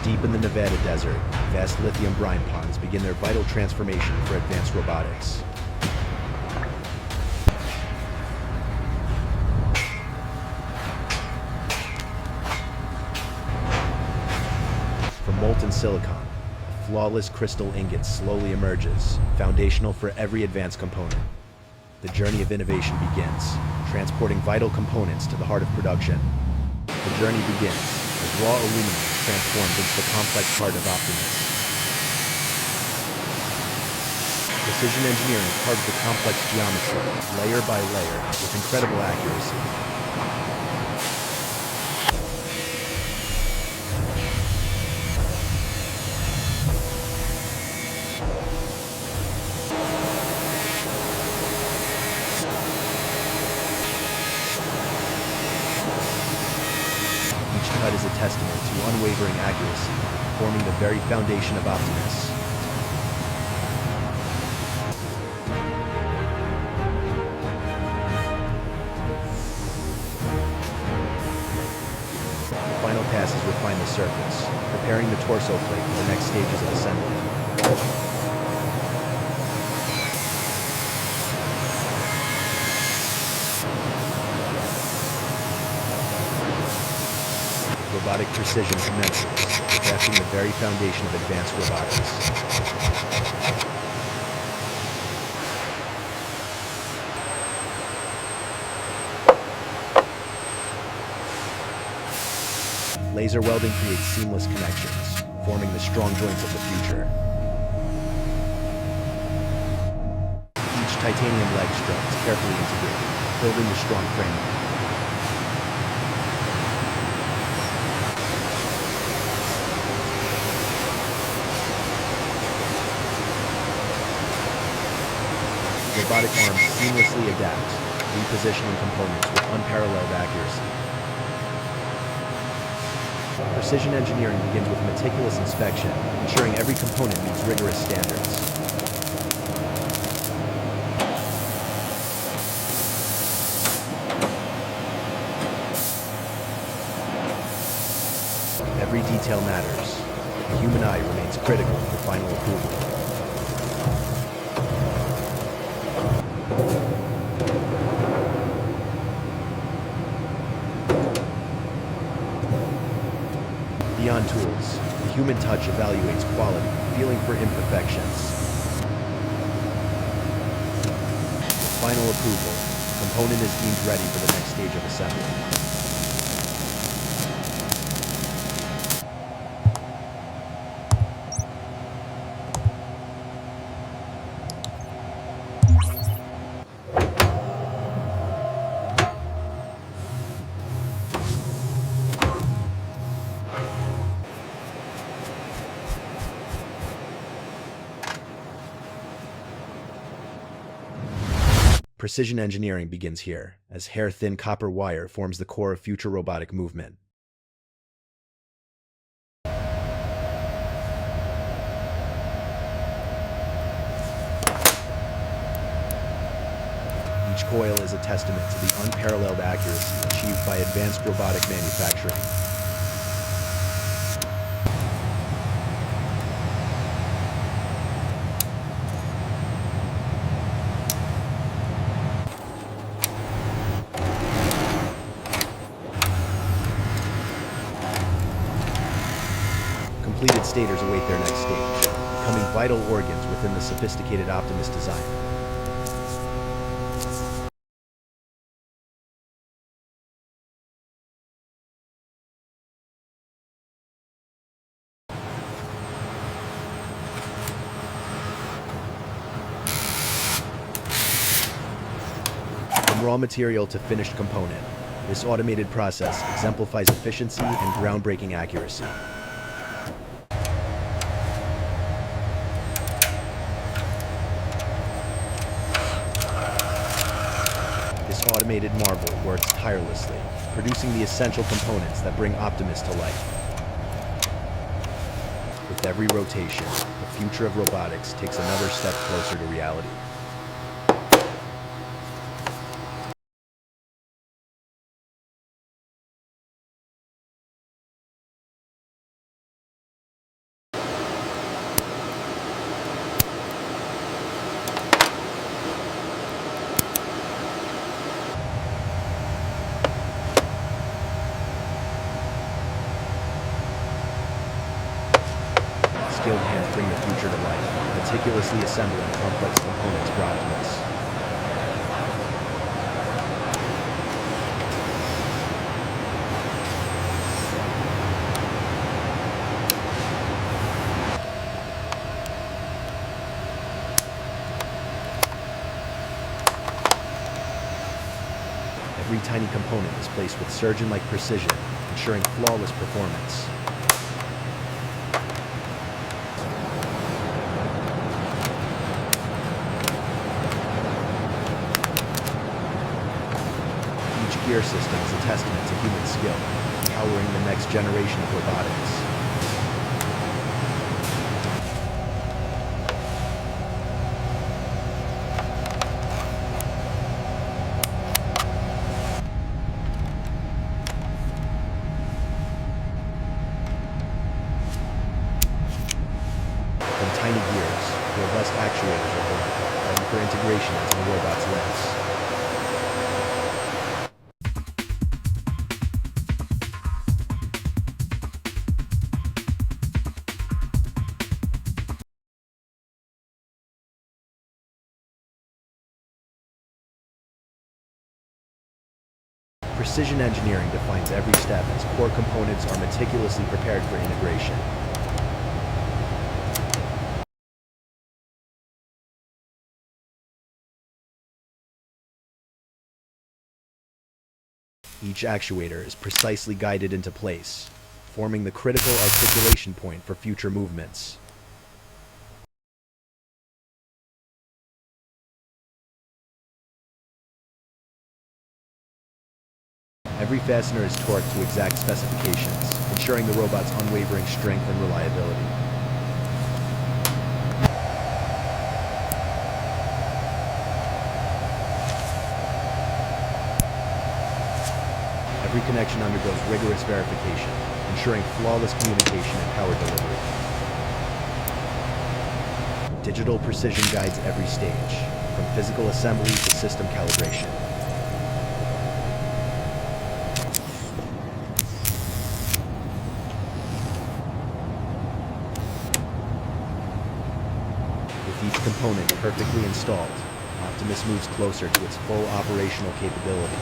Deep in the Nevada desert, vast lithium brine ponds begin their vital transformation for advanced robotics. From molten silicon, a flawless crystal ingot slowly emerges, foundational for every advanced component. The journey of innovation begins, transporting vital components to the heart of production. The journey begins as raw aluminum is transformed into the complex part of Optimus. Precision engineering carves the complex geometry, layer by layer, with incredible accuracy. Each cut is a testament to unwavering accuracy, forming the very foundation of Optimus. The final passes refine the surface, preparing the torso plate for the next stages of assembly. Robotic precision commences, crafting the very foundation of advanced robotics. Laser welding creates seamless connections, forming the strong joints of the future. Each titanium leg strut is carefully integrated, building the strong framework. Robotic arms seamlessly adapt, repositioning components with unparalleled accuracy. Precision engineering begins with meticulous inspection, ensuring every component meets rigorous standards. Every detail matters. The human eye remains critical for final approval. Beyond tools, the human touch evaluates quality, feeling for imperfections. With final approval, the component is deemed ready for the next stage of assembly. Precision engineering begins here, as hair-thin copper wire forms the core of future robotic movement. Each coil is a testament to the unparalleled accuracy achieved by advanced robotic manufacturing. Completed stators await their next stage, becoming vital organs within the sophisticated Optimus design. From raw material to finished component, this automated process exemplifies efficiency and groundbreaking accuracy. This automated marvel works tirelessly, producing the essential components that bring Optimus to life. With every rotation, the future of robotics takes another step closer to reality. structure to life, meticulously assembling complex components for Optimus. Every tiny component is placed with surgeon-like precision, ensuring flawless performance. Each gear system is a testament to human skill, powering the next generation of robotics. From tiny gears, robust actuators are born, ready for integration into the robot's limbs. Precision engineering defines every step as core components are meticulously prepared for integration. Each actuator is precisely guided into place, forming the critical articulation point for future movements. Every fastener is torqued to exact specifications, ensuring the robot's unwavering strength and reliability. Every connection undergoes rigorous verification, ensuring flawless communication and power delivery. Digital precision guides every stage, from physical assembly to system calibration. With each component perfectly installed, Optimus moves closer to its full operational capability.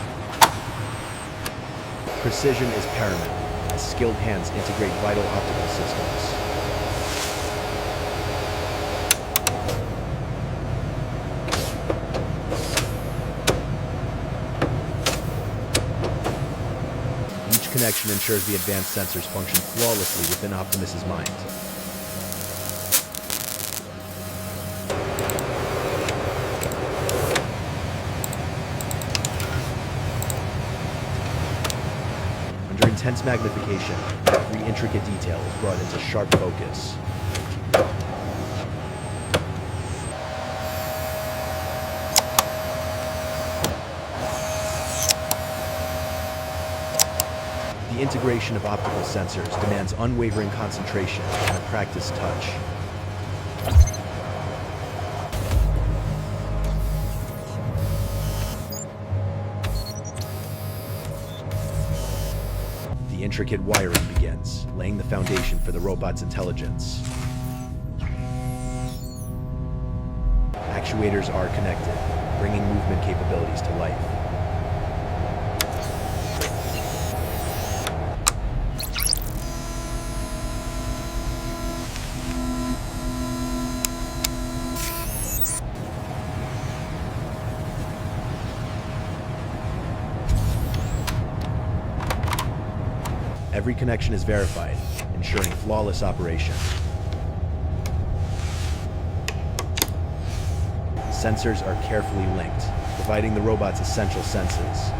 Precision is paramount, as skilled hands integrate vital optical systems. Each connection ensures the advanced sensors function flawlessly within Optimus's mind. Under intense magnification, every intricate detail is brought into sharp focus. The integration of optical sensors demands unwavering concentration and a practiced touch. The intricate wiring begins, laying the foundation for the robot's intelligence. Actuators are connected, bringing movement capabilities to life. Every connection is verified, ensuring flawless operation. Sensors are carefully linked, providing the robot's essential senses.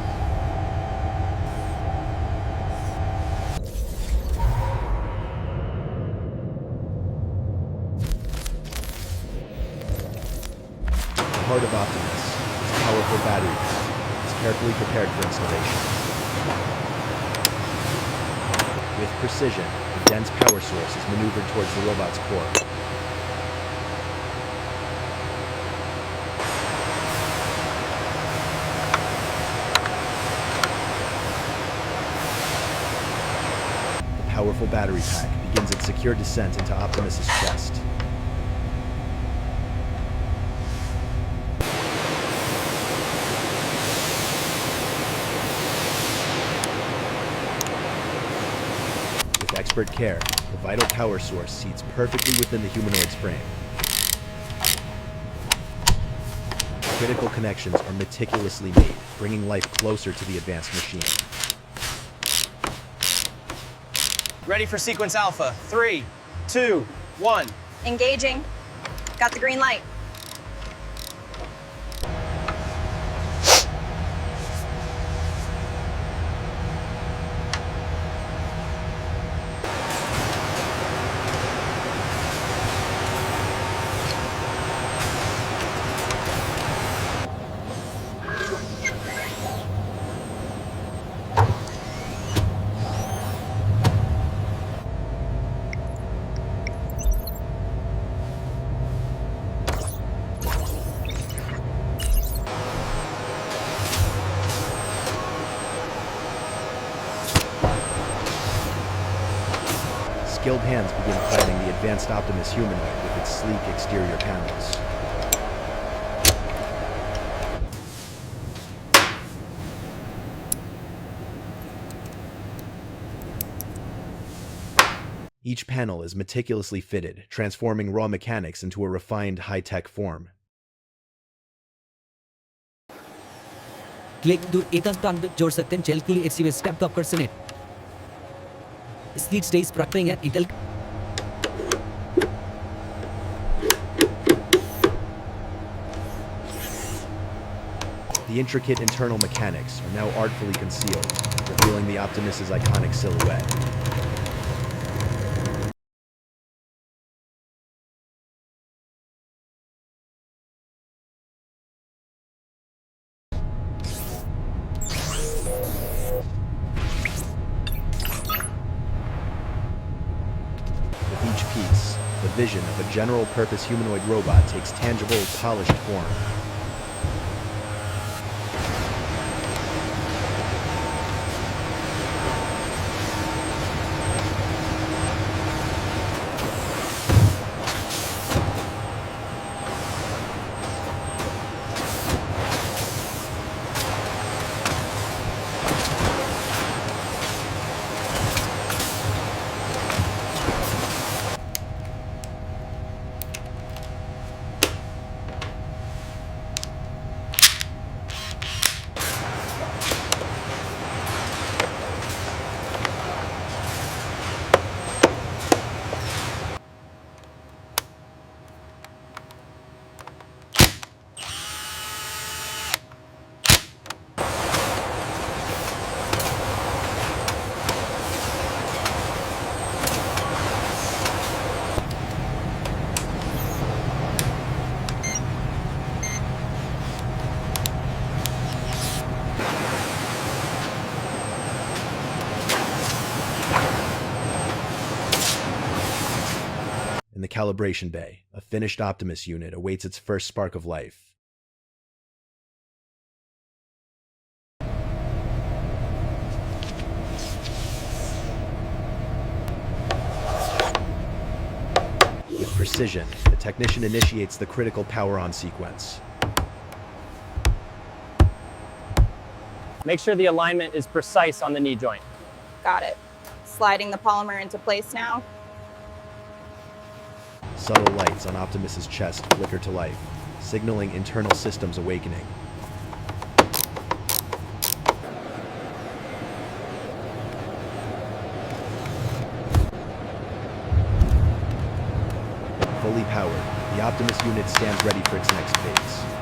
The heart of Optimus, its powerful battery pack, is carefully prepared for installation. With precision, a dense power source is maneuvered towards the robot's core. The powerful battery pack begins its secure descent into Optimus's chest. expert care, the vital power source seats perfectly within the humanoid's frame. Critical connections are meticulously made, bringing life closer to the advanced machine. Ready for sequence alpha. 3, 2, 1. Engaging. Got the green light. Skilled hands begin planning the advanced Optimus humanoid with its sleek exterior panels. Each panel is meticulously fitted, transforming raw mechanics into a refined high-tech form. Click दूर एक ton जोड़ सकते हैं jail के लिए HCV step up कर सने slit stage प्रक्रिया है Intel The intricate internal mechanics are now artfully concealed, revealing the Optimus's iconic silhouette. With each piece, the vision of a general-purpose humanoid robot takes tangible, polished form. In the calibration bay, a finished Optimus unit awaits its first spark of life. With precision, the technician initiates the critical power-on sequence. Make sure the alignment is precise on the knee joint. Got it. Sliding the polymer into place now. Subtle lights on Optimus's chest flicker to life, signaling internal systems awakening. Fully powered, the Optimus unit stands ready for its next phase.